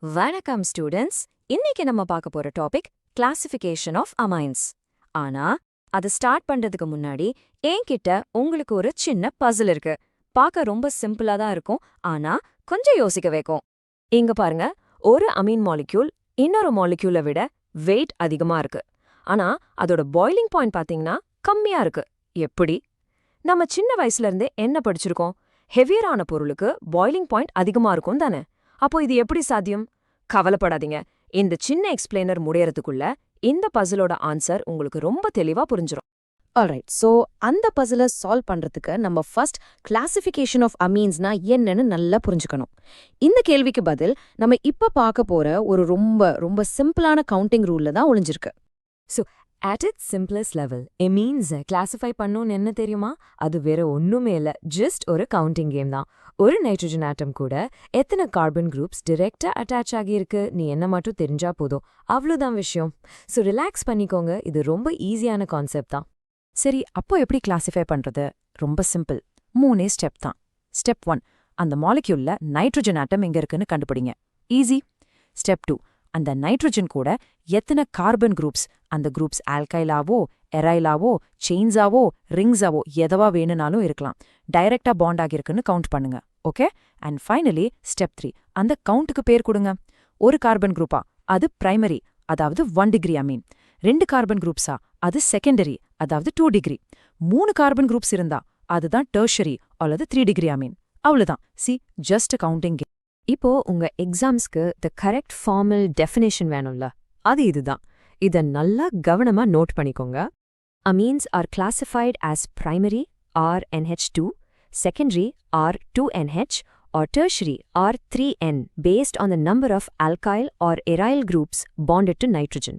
வணக்கம் ஸ்டூடெண்ட்ஸ். இன்னைக்கு நம்ம பார்க்க போற டாபிக் கிளாசிஃபிகேஷன் ஆஃப் அமைன்ஸ். ஆனா அது ஸ்டார்ட் பண்றதுக்கு முன்னாடி என்கிட்ட உங்களுக்கு ஒரு சின்ன பசில் இருக்கு. பார்க்க ரொம்ப சிம்பிளா தான் இருக்கும், ஆனா கொஞ்சம் யோசிக்க வைக்கும். இங்க பாருங்க, ஒரு அமீன் மாலிக்யூல் இன்னொரு மாலிக்யூலை விட வெயிட் அதிகமா இருக்கு. ஆனா அதோட பாய்லிங் பாயிண்ட் பாத்தீங்கன்னா கம்மியா இருக்கு. எப்படி? நம்ம சின்ன வயசுல இருந்தே என்ன படிச்சிருக்கோம்? ஹெவியரான பொருளுக்கு பாய்லிங் பாயிண்ட் அதிகமா இருக்கும் தானே. அப்போ இது எப்படி சாத்தியம்? கவலைப்படாதீங்க, இந்த சின்ன எக்ஸ்பிளைனர் முடியறதுக்குள்ள இந்த பசிலோட ஆன்சர் உங்களுக்கு ரொம்ப தெளிவா புரிஞ்சிரும். ஆல்ரைட், ஸோ அந்த பசிலை சால்வ் பண்றதுக்கு நம்ம ஃபர்ஸ்ட் கிளாசிஃபிகேஷன் ஆஃப் அமீன்ஸ்னா என்னன்னு நல்லா புரிஞ்சுக்கணும். இந்த கேள்விக்கு பதில் நம்ம இப்ப பார்க்க போற ஒரு ரொம்ப ரொம்ப சிம்பிளான கவுண்டிங் ரூல்ல தான் ஒளிஞ்சிருக்கு. So at its simplest level, amines கிளாசிஃபை பண்ணணும்னு என்ன தெரியுமா? அது வேற ஒண்ணுமே இல்ல, ஜஸ்ட் ஒரு கவுண்டிங் கேம் தான். ஒரு நைட்ரஜன் ஆட்டம் கூட எத்தனை கார்பன் குரூப்ஸ் டிரெக்டா அட்டாச் ஆகியிருக்கு நீ என்ன மட்டும் தெரிஞ்சா போதும், அவ்வளோதான் விஷயம். ஸோ ரிலாக்ஸ் பண்ணிக்கோங்க, இது ரொம்ப ஈஸியான கான்செப்ட் தான். சரி, அப்போ எப்படி கிளாசிஃபை பண்றது? ரொம்ப சிம்பிள், 3 ஸ்டெப் தான். ஸ்டெப் 1, அந்த மாலிக்யூல்ல நைட்ரஜன் ஆட்டம் எங்க இருக்குன்னு கண்டுபிடிங்க. ஈஸி. ஸ்டெப் 2, அந்த நைட்ரஜன் கூட எத்தனை கார்பன் குரூப்ஸ், அந்த குரூப்ஸ் ஆல்கைலாவோ எரைலாவோ செயின்ஸாவோ ரிங்ஸாவோ எதவா வேணும்னாலும் இருக்கலாம், டைரக்டா பாண்ட் ஆகிருக்குன்னு கவுண்ட் பண்ணுங்க. ஓகே. அண்ட் ஃபைனலி ஸ்டெப் 3, அந்த கவுண்ட்டுக்கு பேர் கொடுங்க. ஒரு கார்பன் குரூப்பா, அது பிரைமரி, அதாவது 1 டிகிரி அமீன். 2 கார்பன் குரூப்ஸா, அது செகண்டரி, அதாவது 2 டிகிரி. 3 கார்பன் குரூப்ஸ் இருந்தா அதுதான் டெர்ஷரி அல்லது 3 டிகிரி அமீன். அவ்வளவுதான். See, just counting. இப்போ உங்க எக்ஸாம்ஸ்க்கு த கரெக்ட் ஃபார்மல் டெஃபினேஷன் வேணும்ல, அது இதுதான். இதை நல்லா கவனமா நோட் பண்ணிக்கோங்க. Amines are classified as primary or NH2, secondary or 2NH, or tertiary or 3N based on the number of alkyl or aryl groups bonded to nitrogen.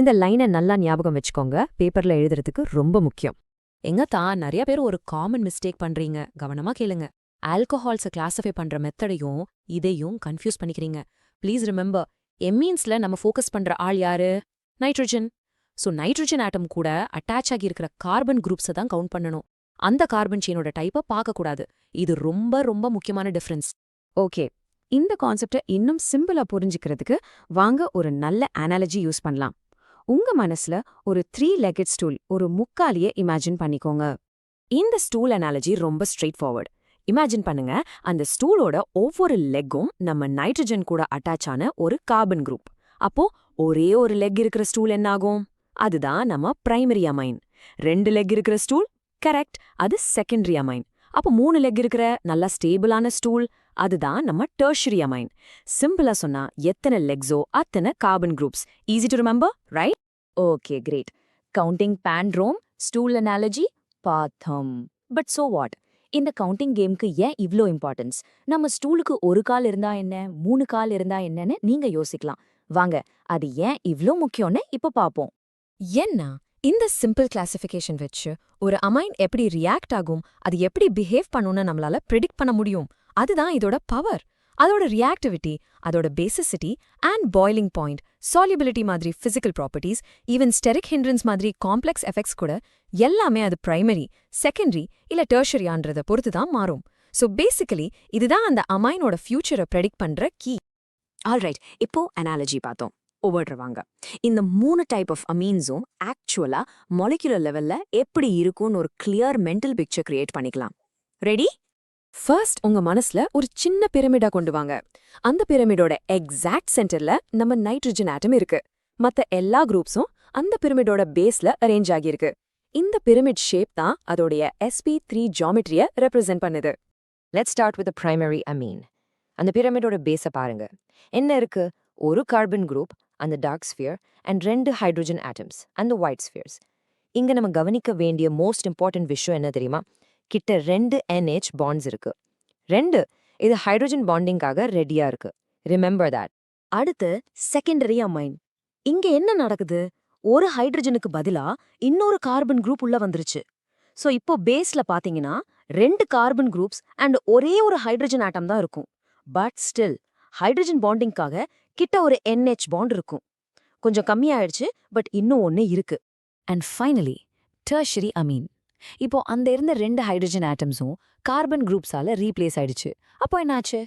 இந்த லைனை நல்லா ஞாபகம் வச்சுக்கோங்க, பேப்பர்ல எழுதுறதுக்கு ரொம்ப முக்கியம். எங்க தான் நிறைய பேர் ஒரு காமன் மிஸ்டேக் பண்றீங்க, கவனமா கேளுங்க. ஆல்கஹால்ஸை கிளாசிஃபை பண்ற மெத்தடையும் இதையும் கன்ஃபியூஸ் பண்ணிக்கிறீங்க. ப்ளீஸ் ரிமெம்பர், எமீன்ஸ்ல நம்ம ஃபோக்கஸ் பண்ற ஆள் யாரு? நைட்ரஜன். ஸோ நைட்ரஜன் ஆட்டம் கூட அட்டாச் ஆகியிருக்கிற கார்பன் குரூப்ஸை தான் கவுண்ட் பண்ணணும். அந்த கார்பன் செயினோட டைப்பை பார்க்கக்கூடாது. இது ரொம்ப ரொம்ப முக்கியமான டிஃபரன்ஸ். ஓகே, இந்த கான்செப்டை இன்னும் சிம்பிளா புரிஞ்சுக்கிறதுக்கு வாங்க ஒரு நல்ல அனாலஜி யூஸ் பண்ணலாம். உங்க மனசுல ஒரு 3-legged ஸ்டூல், ஒரு முக்காலியை இமேஜின் பண்ணிக்கோங்க. இந்த ஸ்டூல் அனாலஜி ரொம்ப ஸ்ட்ரெயிட் ஃபார்வர்ட். இமேஜின் பண்ணுங்க, அந்த ஸ்டூலோட ஒவ்வொரு லெக்கும் நம்ம நைட்ரஜன் கூட அட்டாச் ஆன ஒரு கார்பன் குரூப். அப்போ ஒரே ஒரு லெக் இருக்கிற ஸ்டூல் என்னாகும்? அதுதான் நம்ம பிரைமரி அமைன். 2 லெக் இருக்கிற ஸ்டூல், கரெக்ட், அது செகண்டரி அமைன். அப்போ 3 லெக் இருக்கிற நல்லா ஸ்டேபிளான ஸ்டூல், அதுதான் நம்ம டெர்ஷரி அமைன். சிம்பிளா சொன்னா எத்தனை லெக்ஸோ அத்தனை carbon groups. Easy to remember, right? Okay, great. Counting பேண்ட்ரோம், ஸ்டூல் அனாலஜி பார்த்தோம். But so what? இந்த கவுண்டிங் கேம்க்கு ஏன் இவ்ளோ இம்பார்ட்டன்ஸ்? நம்ம ஸ்டூலுக்கு ஒரு கால் இருந்தா என்ன, 3 கால் இருந்தா என்னன்னு நீங்க யோசிக்கலாம். வாங்க, அது ஏன் இவ்ளோ முக்கியம்னு இப்ப பாப்போம். ஏன்னா இந்த சிம்பிள் கிளாசிஃபிகேஷன் வச்சு ஒரு அமைன் எப்படி ரியாக்ட் ஆகும், அது எப்படி பிஹேவ் பண்ணும்னு நம்மளால ப்ரெடிக்ட் பண்ண முடியும். அதுதான் இதோட பவர். அதோட ரியாக்டிவிட்டி, அதோட basicity and boiling point, solubility மாதிரி physical properties, even steric hindrance மாதிரி காம்ப்ளெக்ஸ் எஃபெக்ட்ஸ் கூட எல்லாமே அது பிரைமரி, செகண்டரி இல்ல டெர்ஷரியான்றத பொறுத்து தான் மாறும். ஸோ பேசிக்கலி இதுதான் அந்த அமைனோட ஃபியூச்சரை ப்ரெடிக்ட் பண்ற கீ. ஆல்ரைட், இப்போ அனாலஜி பார்த்தோம். ஒவ்வொருவாங்க, இந்த 3 டைப் ஆஃப் அமீன்ஸும் ஆக்சுவலா மாலிகுலர் லெவல்ல எப்படி இருக்கும்னு ஒரு கிளியர் மென்டல் பிக்சர் கிரியேட் பண்ணிக்கலாம். ரெடி? ஃபர்ஸ்ட் உங்க மனசுல ஒரு சின்ன பிரமிடா கொண்டு வாங்க. அந்த பிரமிடோட எக்ஸாக்ட் சென்டர்ல நம்ம நைட்ரஜன் ஆட்டம் இருக்கு. மத்த எல்லா குரூப்ஸும் அந்த பிரமிடோட பேஸ்ல அரேஞ்ச் ஆகியிருக்கு. இந்த பிரமிட் ஷேப் தான் அதோடைய sp3 ஜியோமெட்ரிய ரெப்ரசென்ட் பண்ணுது. Let's start with primary amine. அந்த பிரமிடோட பேஸை பாருங்க. என்ன இருக்கு? ஒரு கார்பன் குரூப், அந்த dark sphere, and 2 hydrogen atoms, அந்த ஒயிட் ஸ்பியர்ஸ். இங்க நம்ம கவனிக்க வேண்டிய மோஸ்ட் இம்பார்ட்டன்ட் விஷயம் என்ன தெரியுமா? கிட்ட 2 NH பாண்ட்ஸ் இருக்கு. 2, இது ஹைட்ரஜன் பாண்டிங்காக ரெடியா இருக்கு. Remember that. அடுத்து செகண்டரி அமைன். இங்க என்ன நடக்குது? ஒரு ஹைட்ரஜனுக்கு பதிலா இன்னொரு கார்பன் குரூப் உள்ள வந்துருச்சு. சோ இப்போ பேஸ்ல பாத்தீங்கன்னா 2 கார்பன் குரூப்ஸ் அண்ட் ஒரே ஒரு ஹைட்ரஜன் ஆட்டம் தான் இருக்கும். பட் ஸ்டில் ஹைட்ரஜன் பாண்டிங்காக கிட்ட ஒரு NH பாண்ட் இருக்கும். கொஞ்சம் கம்மியாயிடுச்சு, பட் இன்னும் ஒன்னு இருக்கு. And finally tertiary amine. இப்போ அந்த இருந்த 2 ஹைட்ரஜன் ஆட்டம்ஸும் கார்பன் குரூப்ஸால ரீப்ளேஸ் ஆயிடுச்சு. அப்போ என்னாச்சு?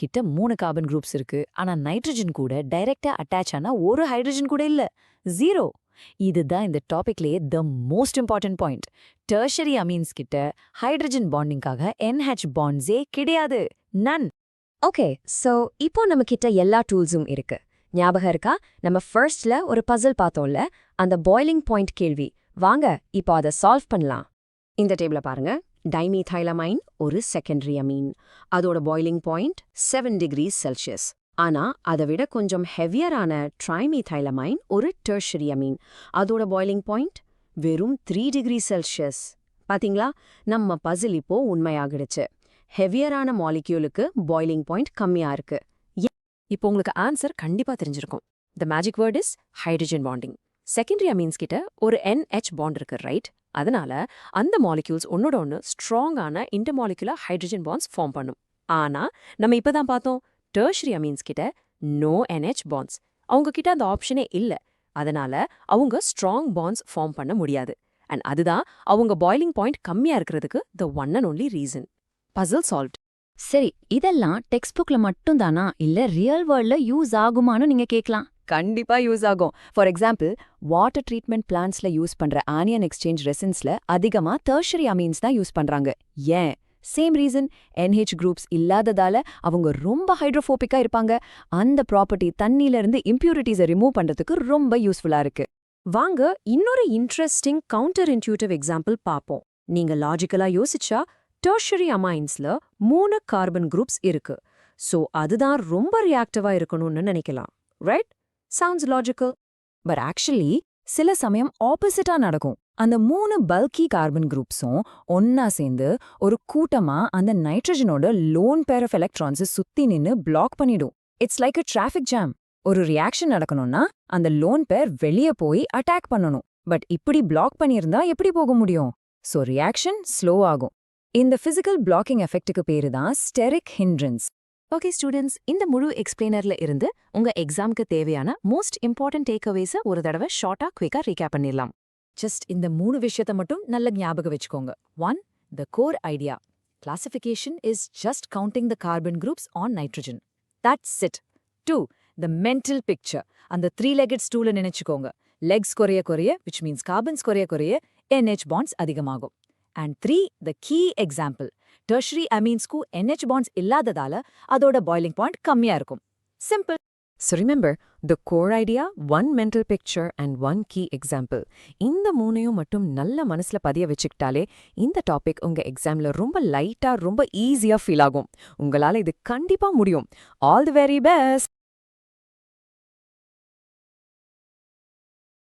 கிட்ட 3 கார்பன் குரூப்ஸ் இருக்கு, ஆனா நைட்ரஜன் கூட டைரக்டா அட்டாச் ஆனா ஒரு ஹைட்ரஜன் கூட இல்ல. 0. இதுதான் இந்த டாபிக்லயே the most important point. Tertiary amines கிட்ட ஹைட்ரஜன் பாண்டிங்காக NH பாண்ட்ஸே கிடையாது. நன். ஓகே, சோ இப்போ நம்ம கிட்ட எல்லா டூல்ஸும் இருக்கு. ஞாபகம் இருக்கா? நம்ம ஃபர்ஸ்ட்ல ஒரு பசில் பார்த்தோம்ல, அந்த பாய்லிங் பாயிண்ட் கேள்வி. வாங்க இப்போ அதை சால்வ் பண்ணலாம். இந்த டேபிள பாருங்க. டைமீதைலமைன் ஒரு செகண்டரி அமீன். அதோட பாய்லிங் பாயிண்ட் 7 டிகிரிஸ் செல்சியஸ். ஆனா அதை விட கொஞ்சம் ஹெவியரான ட்ரைமீதைலமைன் ஒரு டெர்ஷரி அமீன். அதோட பாய்லிங் பாயிண்ட் வெறும் 3 டிகிரி செல்சியஸ். பாத்தீங்களா, நம்ம பசில் இப்போ உண்மையாகிடுச்சு. ஹெவியரான மாலிக்யூலுக்கு பாய்லிங் பாயிண்ட் கம்மியா இருக்கு. இப்போ உங்களுக்கு ஆன்சர் கண்டிப்பா தெரிஞ்சிருக்கும். The magic word is hydrogen bonding. Secondary amines கிட்ட ஒரு NH பாண்ட் இருக்கு, ரைட்? அதனால அந்த மாலிக்யூல்ஸ் ஒன்னோட ஒன்று ஸ்ட்ராங்கான இன்டர்மாலிகுலர் ஹைட்ரஜன் பாண்ட்ஸ் ஃபார்ம் பண்ணும். ஆனா நம்ம இப்பதான் பார்த்தோம், டெர்ஷரி அமீன்ஸ் கிட்ட நோ NH பாண்ட்ஸ். அவங்க கிட்ட அந்த ஆப்ஷனே இல்ல. அதனால அவங்க ஸ்ட்ராங் பாண்ட்ஸ் ஃபார்ம் பண்ண முடியாது. அண்ட் அதுதான் அவங்க பாய்லிங் பாயிண்ட் கம்மியா இருக்கிறதுக்கு the one and only reason. Puzzle solved. சரி, இதெல்லாம் டெக்ஸ்ட் புக்ல மட்டும் தானா, இல்ல ரியல் வேர்ல்ட்ல யூஸ் ஆகுமான்னு நீங்க கேட்கலாம். கண்டிப்பா யூஸ் ஆகும். ஃபார் எக்ஸாம்பிள், வாட்டர் ட்ரீட்மெண்ட் பிளான்ட்ஸ்ல யூஸ் பண்ற ஆனியன் எக்ஸ்சேஞ்ச் ரெசின்ஸ்ல அதிகமா டெர்ஷரி அமீன்ஸ் தான் யூஸ் பண்றாங்க. ஏன்? Same reason. NH குரூப்ஸ் இல்லாததால அவங்க ரொம்ப ஹைட்ரோஃபோபிக்கா இருப்பாங்க. அந்த ப்ராப்பர்ட்டி தண்ணியில இருந்து இம்பியூரிட்டிஸை ரிமூவ் பண்றதுக்கு ரொம்ப யூஸ்ஃபுல்லா இருக்கு. வாங்க இன்னொரு இன்ட்ரெஸ்டிங் கவுண்டர் இன்ட்யூட்டிவ் எக்ஸாம்பிள் பார்ப்போம். நீங்க லாஜிக்கலா யோசிச்சா டெர்ஷரி அமைன்ஸ்ல 3 கார்பன் குரூப்ஸ் இருக்கு. சோ அதுதான் ரொம்ப ரியாக்டிவா இருக்கணும்னு நினைக்கலாம், right? Sounds logical. But actually சில சமயம் ஆப்போசிட்டா நடக்கும். அந்த 3 பல்கி கார்பன் குரூப்ஸும் ஒன்னா சேர்ந்து ஒரு கூட்டமா அந்த நைட்ரஜனோட லோன் பேர் ஆஃப் எலக்ட்ரான்ஸை சுத்தி நின்னு பிளாக் பண்ணிடும். It's like a traffic jam. ஒரு ரியாக்ஷன் நடக்கணும்னா அந்த லோன் பேர் வெளியே போய் அட்டாக் பண்ணணும். பட் இப்படி பிளாக் பண்ணியிருந்தா எப்படி போக முடியும்? சோ ரியாக்ஷன் ஸ்லோ ஆகும். இந்த பிசிக்கல் பிளாக்கிங் எஃபெக்ட்டுக்கு பேரு தான் ஸ்டெரிக் ஹிண்ட்ரன்ஸ். ஓகே ஸ்டூடெண்ட்ஸ், இந்த முழு எக்ஸ்பிளைனர்ல இருந்து உங்க எக்ஸாம்க்கு தேவையான மோஸ்ட் இம்பார்ட்டன்ட் டேக்அவேஸை ஒரு தடவை ஷார்ட்டா குயிக்கா ரீகேப் பண்ணிடலாம். ஜஸ்ட் இந்த 3 விஷயத்தை மட்டும் நல்ல ஞாபகம் வச்சுக்கோங்க. 1. The core idea. Classification is just counting the carbon groups on nitrogen. That's it. 2. The mental picture. அந்த 3-legged stool நினைச்சுக்கோங்க. Legs குறைய குறைய, which means carbons குறைய குறைய, NH bonds அதிகமாகும். And 3. The key example. Tertiary amines-க்கு NH bonds இல்லாததால அதோட boiling point கம்மியா இருக்கும். Simple. So remember, the core idea, 1 mental picture and 1 key example. இந்த 3ஐயும் மட்டும் நல்ல மனசுல பதிய வச்சுக்கிட்டாலே இந்த டாபிக் உங்க எக்ஸாம்ல ரொம்ப லைட்டா ரொம்ப ஈஸியா ஃபீல் ஆகும். உங்களால இது கண்டிப்பா முடியும். All the very best!